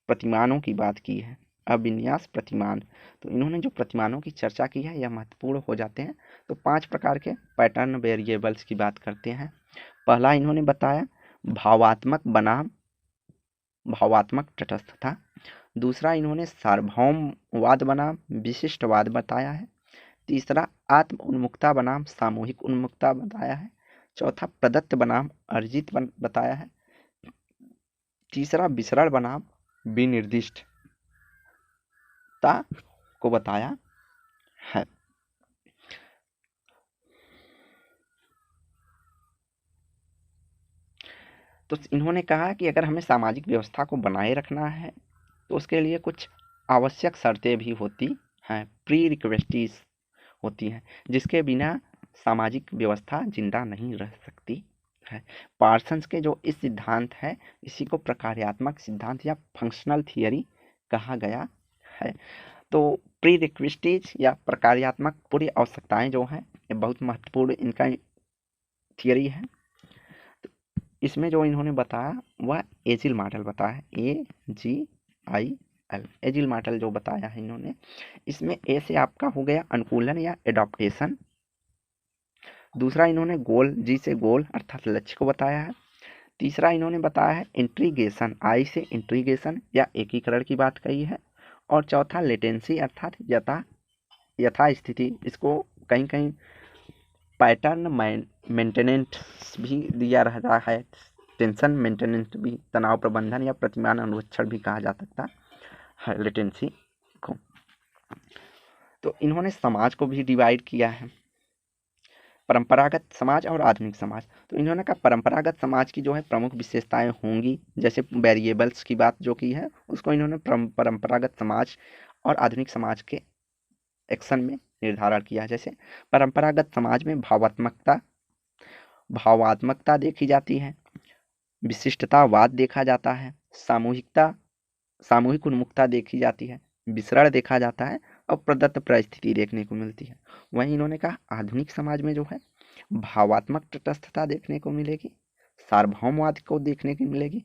प्रतिमानों की बात की है, अभिन्यास प्रतिमान। तो इन्होंने जो प्रतिमानों की चर्चा की है यह महत्वपूर्ण हो जाते हैं। तो 5 प्रकार के पैटर्न वेरिएबल्स की बात करते हैं। पहला इन्होंने बताया भावात्मक बनाम भावात्मक तटस्थता। दूसरा, इन्होंने सार्वभौमवाद बनाम विशिष्टवाद बताया है। तीसरा, आत्म उन्मुखता बनाम सामूहिक उन्मुखता बताया है। चौथा, प्रदत्त बनाम अर्जित बताया है। तीसरा विसरण बनाम विनिर्दिष्टता को बताया है। तो इन्होंने कहा कि अगर हमें सामाजिक व्यवस्था को बनाए रखना है तो उसके लिए कुछ आवश्यक शर्तें भी होती हैं, प्री रिक्वेस्टीज होती हैं, जिसके बिना सामाजिक व्यवस्था जिंदा नहीं रह सकती है। पार्सन्स के जो इस सिद्धांत है इसी को प्रकार्यात्मक सिद्धांत या फंक्शनल थियरी कहा गया है। तो प्री रिक्वेस्टीज या प्रकार्यात्मक पूरी आवश्यकताएं जो हैं ये बहुत महत्वपूर्ण इनका थियरी है। इसमें जो इन्होंने बताया वह एजिल मॉडल बताया, AGIL एजिल मॉडल जो बताया है इन्होंने। इसमें ए से आपका हो गया अनुकूलन या एडॉप्टेशन। दूसरा इन्होंने गोल, जी से गोल अर्थात लक्ष्य को बताया है। तीसरा इन्होंने बताया है इंट्रीगेशन, आई से इंट्रीगेशन या एकीकरण की बात कही है। और चौथा लेटेंसी अर्थात यथा स्थिति, इसको कहीं कहीं पैटर्न मेंटेनेंस भी दिया रहता है, टेंशन मेंटेनेंस भी, तनाव प्रबंधन या प्रतिमान अनुरक्षण भी कहा जा सकता है लेटेंसी को। तो इन्होंने समाज को भी डिवाइड किया है, परंपरागत समाज और आधुनिक समाज। तो इन्होंने कहा परंपरागत समाज की जो है प्रमुख विशेषताएं होंगी, जैसे वेरिएबल्स की बात जो की है उसको इन्होंने परंपरागत समाज और आधुनिक समाज के एक्शन में निर्धारण किया। जैसे परंपरागत समाज में भावात्मकता देखी जाती है, विशिष्टतावाद देखा जाता है, सामूहिक उन्मुखता देखी जाती है, विसरण देखा जाता है और प्रदत्त परिस्थिति देखने को मिलती है। वहीं इन्होंने कहा आधुनिक समाज में जो है भावात्मक तटस्थता देखने को मिलेगी, सार्वभौमवाद को देखने को मिलेगी,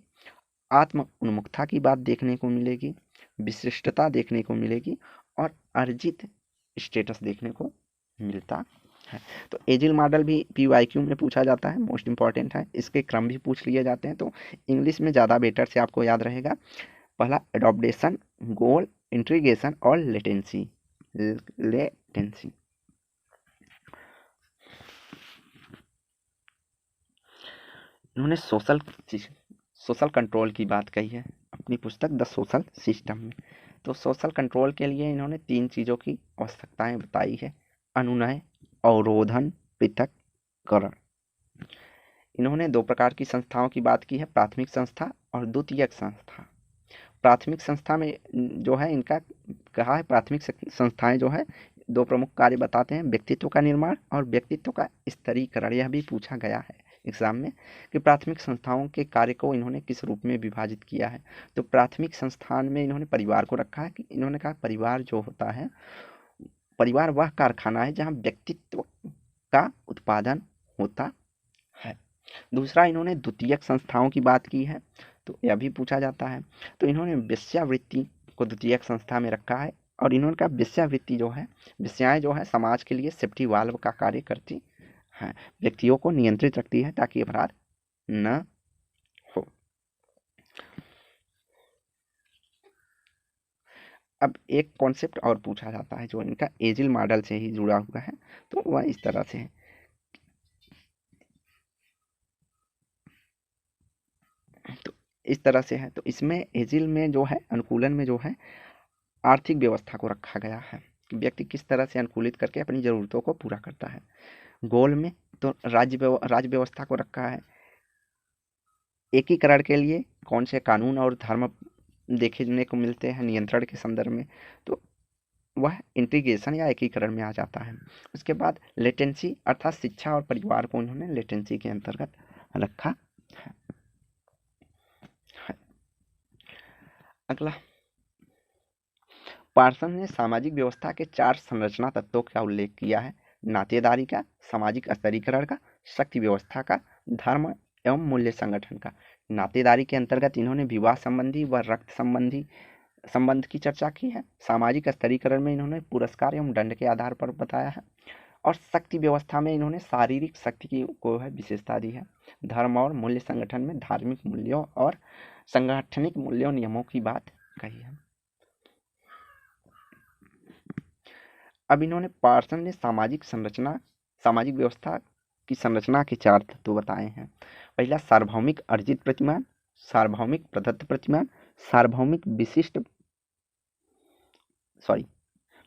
आत्म उन्मुखता की बात देखने को मिलेगी, विशिष्टता देखने को मिलेगी और अर्जित स्टेटस देखने को मिलता है। तो एजिल मॉडल भी PYQ में पूछा जाता है, मोस्ट इंपॉर्टेंट है, इसके क्रम भी पूछ लिए जाते हैं। तो इंग्लिश में ज़्यादा बेटर से आपको याद रहेगा। पहला एडॉप्टेशन, गोल, इंट्रीगेशन और लेटेंसी। इन्होंने सोशल कंट्रोल की बात कही है अपनी पुस्तक द सोशल सिस्टम में। तो सोशल कंट्रोल के लिए इन्होंने 3 चीज़ों की आवश्यकताएं बताई है, अनुनय, अवरोधन, पृथक्करण। इन्होंने 2 प्रकार की संस्थाओं की बात की है, प्राथमिक संस्था और द्वितीयक संस्था। प्राथमिक संस्था में जो है इनका कहा है, प्राथमिक संस्थाएं जो है 2 प्रमुख कार्य बताते हैं, व्यक्तित्व का निर्माण और व्यक्तित्व का स्तरीकरण। यह भी पूछा गया है एग्जाम में कि प्राथमिक संस्थाओं के कार्य को इन्होंने किस रूप में विभाजित किया है। तो प्राथमिक संस्थान में इन्होंने परिवार को रखा है कि इन्होंने कहा परिवार जो होता है, परिवार वह कारखाना है जहाँ व्यक्तित्व का उत्पादन होता है। दूसरा इन्होंने द्वितीयक संस्थाओं की बात की है, तो यह भी पूछा जाता है। तो इन्होंने वेश्यावृत्ति को द्वितीयक संस्था में रखा है और इन्होंने कहा वेश्यावृत्ति जो है, वेश्याएं जो है समाज के लिए सेफ्टी वाल्व का कार्य करती हैं, व्यक्तियों को नियंत्रित रखती है ताकि अपराध न हो। अब एक कॉन्सेप्ट और पूछा जाता है जो इनका एजिल मॉडल से ही जुड़ा हुआ है, तो वह इस तरह से है। तो इस तरह से है, तो इसमें एजिल में जो है अनुकूलन में जो है आर्थिक व्यवस्था को रखा गया है कि व्यक्ति किस तरह से अनुकूलित करके अपनी ज़रूरतों को पूरा करता है। गोल में तो राज्य व्यवस्था को रखा है, एकीकरण के लिए कौन से कानून और धर्म देखने को मिलते हैं नियंत्रण के संदर्भ में, तो वह इंटीग्रेशन या एकीकरण में आ जाता है। उसके बाद लेटेंसी अर्थात शिक्षा और परिवार को उन्होंने लेटेंसी के अंतर्गत रखा है। अगला, पार्सन ने सामाजिक व्यवस्था के 4 संरचना तत्वों का उल्लेख किया है, नातेदारी का, सामाजिक स्तरीकरण का, शक्ति व्यवस्था का, धर्म एवं मूल्य संगठन का। नातेदारी के अंतर्गत इन्होंने विवाह संबंधी व रक्त संबंधी संबंध की चर्चा की है। सामाजिक स्तरीकरण में इन्होंने पुरस्कार एवं दंड के आधार पर बताया है और शक्ति व्यवस्था में इन्होंने शारीरिक शक्ति की को है विशेषता दी है। धर्म और मूल्य संगठन में धार्मिक मूल्यों और संगठनिक मूल्यों नियमों की बात कही है। अब इन्होंने पार्सन ने सामाजिक व्यवस्था की संरचना के 4 तत्व बताए हैं। पहला सार्वभौमिक अर्जित प्रतिमान, सार्वभौमिक प्रदत्त प्रतिमान, सार्वभौमिक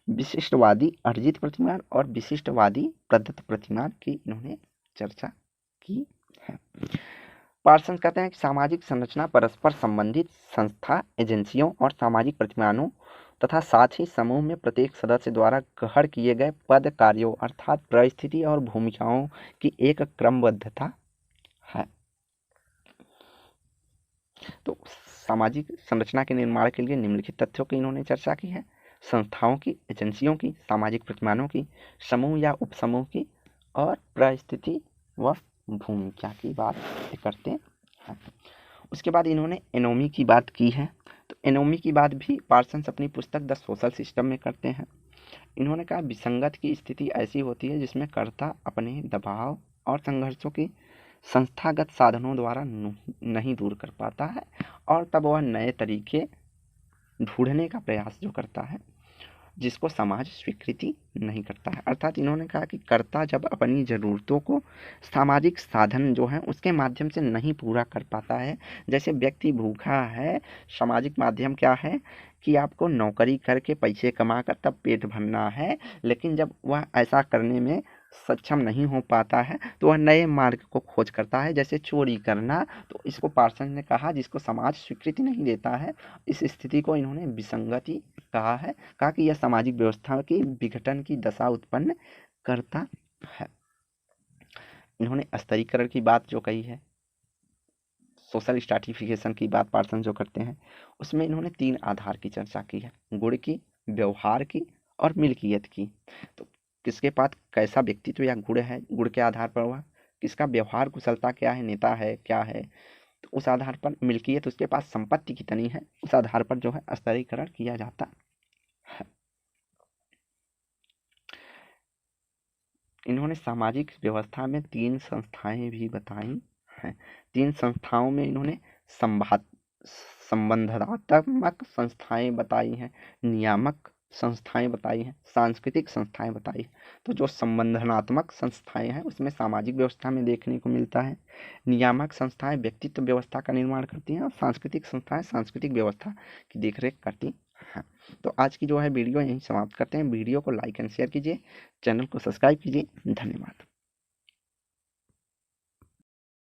विशिष्टवादी अर्जित प्रतिमान और विशिष्टवादी प्रदत्त प्रतिमान की इन्होंने चर्चा की है। पार्सन कहते हैं कि सामाजिक संरचना परस्पर संबंधित संस्था, एजेंसियों और सामाजिक प्रतिमानों तथा साथ ही समूह में प्रत्येक सदस्य द्वारा ग्रहण किए गए पद, कार्यों अर्थात परिस्थिति और भूमिकाओं की एक क्रमबद्धता है। तो सामाजिक संरचना के निर्माण के लिए निम्नलिखित तथ्यों की इन्होंने चर्चा की है। संस्थाओं की, एजेंसियों की, सामाजिक प्रतिमानों की, समूह या उपसमूह की और परिस्थिति व भूमिका की बात करते हैं। उसके बाद इन्होंने एनोमी की बात की है। तो एनोमी की बात भी पार्सन्स अपनी पुस्तक द सोशल सिस्टम में करते हैं। इन्होंने कहा विसंगत की स्थिति ऐसी होती है जिसमें कर्ता अपने दबाव और संघर्षों की संस्थागत साधनों द्वारा नहीं दूर कर पाता है और तब वह नए तरीके ढूंढने का प्रयास जो करता है जिसको समाज स्वीकृति नहीं करता है। अर्थात इन्होंने कहा कि कर्ता जब अपनी ज़रूरतों को सामाजिक साधन जो है उसके माध्यम से नहीं पूरा कर पाता है, जैसे व्यक्ति भूखा है, सामाजिक माध्यम क्या है कि आपको नौकरी करके पैसे कमा कर तब पेट भरना है, लेकिन जब वह ऐसा करने में सक्षम नहीं हो पाता है तो वह नए मार्ग को खोज करता है, जैसे चोरी करना। तो इसको पार्सन ने कहा जिसको समाज स्वीकृति नहीं देता है। इस स्थिति को इन्होंने विसंगति कहा कि यह सामाजिक व्यवस्था की विघटन की दशा उत्पन्न करता है। इन्होंने स्तरीकरण की बात जो कही है, सोशल स्ट्रैटिफिकेशन की बात पार्सन जो करते हैं, उसमें इन्होंने 3 आधार की चर्चा की है, गुण की, व्यवहार की और मिल्कियत की। तो किसके पास कैसा व्यक्तित्व या गुण है, गुण के आधार पर वह किसका व्यवहार कुशलता क्या है, नेता है क्या है, तो उस आधार पर मिल्कियत उसके पास संपत्ति कितनी है, उस आधार पर जो है स्तरीकरण किया जाता है। इन्होंने सामाजिक व्यवस्था में 3 संस्थाएं भी बताई हैं। 3 संस्थाओं में इन्होंने संबंधात्मक संस्थाएं बताई हैं, नियामक संस्थाएं बताई हैं, सांस्कृतिक संस्थाएं बताई हैं। तो जो संबंधनात्मक संस्थाएं हैं उसमें सामाजिक व्यवस्था में देखने को मिलता है, नियामक संस्थाएं व्यक्तित्व व्यवस्था का निर्माण करती हैं और सांस्कृतिक संस्थाएं सांस्कृतिक व्यवस्था की देखरेख करती हैं। तो आज की जो है वीडियो यहीं समाप्त करते हैं। वीडियो को लाइक एंड शेयर कीजिए, चैनल को सब्सक्राइब कीजिए। धन्यवाद।